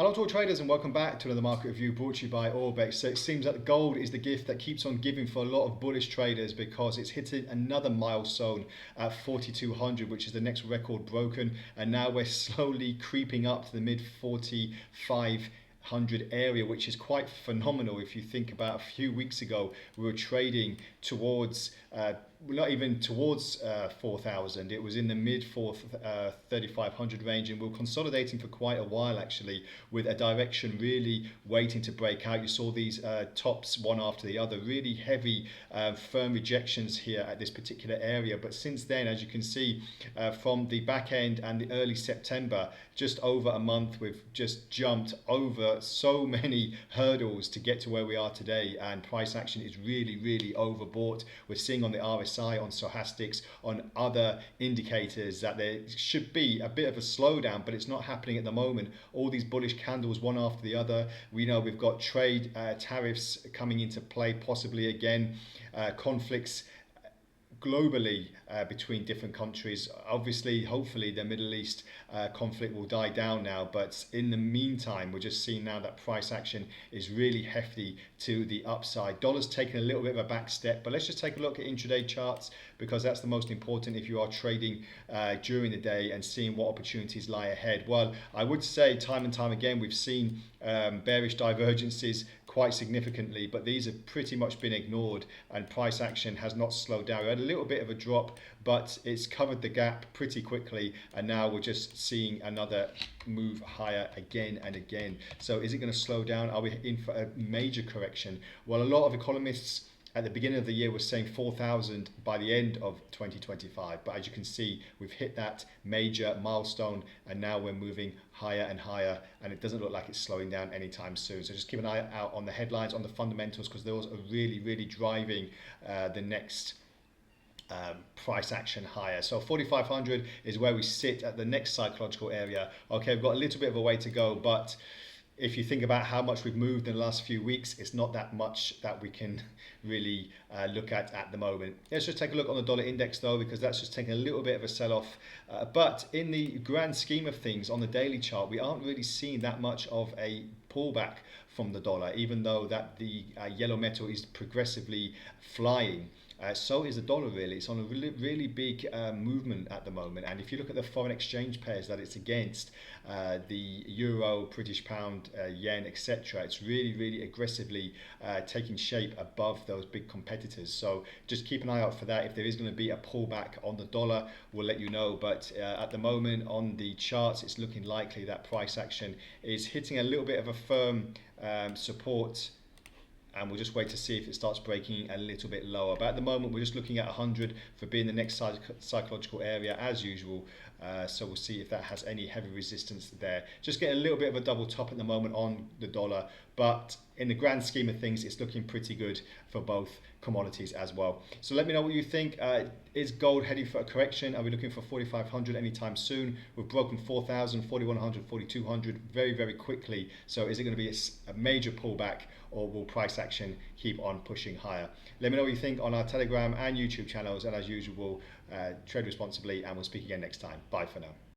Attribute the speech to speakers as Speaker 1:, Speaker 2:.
Speaker 1: Hello to all traders and welcome back to another market review brought to you by Orbex. So it seems that gold is the gift that keeps on giving for a lot of bullish traders because it's hitting another milestone at 4,200, which is the next record broken, and now we're slowly creeping up to the mid 4,500 area, which is quite phenomenal. If you think about a few weeks ago, we were trading towards not even towards 4,000. It was in the mid 3,500 range, and we were consolidating for quite a while actually, with a direction really waiting to break out. You saw these tops one after the other, really heavy firm rejections here at this particular area. But since then, as you can see, from the back end and the early September, just over a month, we've just jumped over so many hurdles to get to where we are today, and price action is really overbought. We're seeing on the RSI, on stochastics, on other indicators that there should be a bit of a slowdown, but it's not happening at the moment. All these bullish candles one after the other. We know we've got trade tariffs coming into play possibly again, conflicts globally between different countries. Obviously, hopefully the Middle East conflict will die down now, but in the meantime, we're just seeing now that price action is really hefty to the upside. Dollar's taken a little bit of a back step, but let's just take a look at intraday charts, because that's the most important if you are trading during the day and seeing what opportunities lie ahead. Well, I would say time and time again we've seen bearish divergences quite significantly, but these have pretty much been ignored and price action has not slowed down. We had a little bit of a drop, but it's covered the gap pretty quickly, and now we're just seeing another move higher again and again. So is it going to slow down? Are we in for a major correction? Well, a lot of economists at the beginning of the year was saying 4,000 by the end of 2025, but as you can see, we've hit that major milestone, and now we're moving higher and higher, and it doesn't look like it's slowing down anytime soon. So just keep an eye out on the headlines, on the fundamentals, because those are really driving the next price action higher. So 4,500 is where we sit at the next psychological area. Okay, we've got a little bit of a way to go, but if you think about how much we've moved in the last few weeks, it's not that much that we can really look at the moment. Let's just take a look on the dollar index though, because that's just taking a little bit of a sell-off. But in the grand scheme of things, on the daily chart, we aren't really seeing that much of a pullback from the dollar, even though that the yellow metal is progressively flying. So is the dollar really. It's on a really big movement at the moment. And if you look at the foreign exchange pairs that it's against, the euro, British pound, yen, etc., it's really aggressively taking shape above those big competitors. So just keep an eye out for that. If there is going to be a pullback on the dollar, we'll let you know. But at the moment on the charts, it's looking likely that price action is hitting a little bit of a firm support, and we'll just wait to see if it starts breaking a little bit lower. But at the moment, we're just looking at 100 for being the next psychological area as usual. So we'll see if that has any heavy resistance there. Just getting a little bit of a double top at the moment on the dollar, but in the grand scheme of things, it's looking pretty good for both commodities as well. So let me know what you think. Is gold heading for a correction? Are we looking for 4,500 anytime soon? We've broken 4,000, 4,100, 4,200 very quickly. So is it going to be a major pullback, or will price action keep on pushing higher? Let me know what you think on our Telegram and YouTube channels, and as usual, trade responsibly, and we'll speak again next time. Bye for now.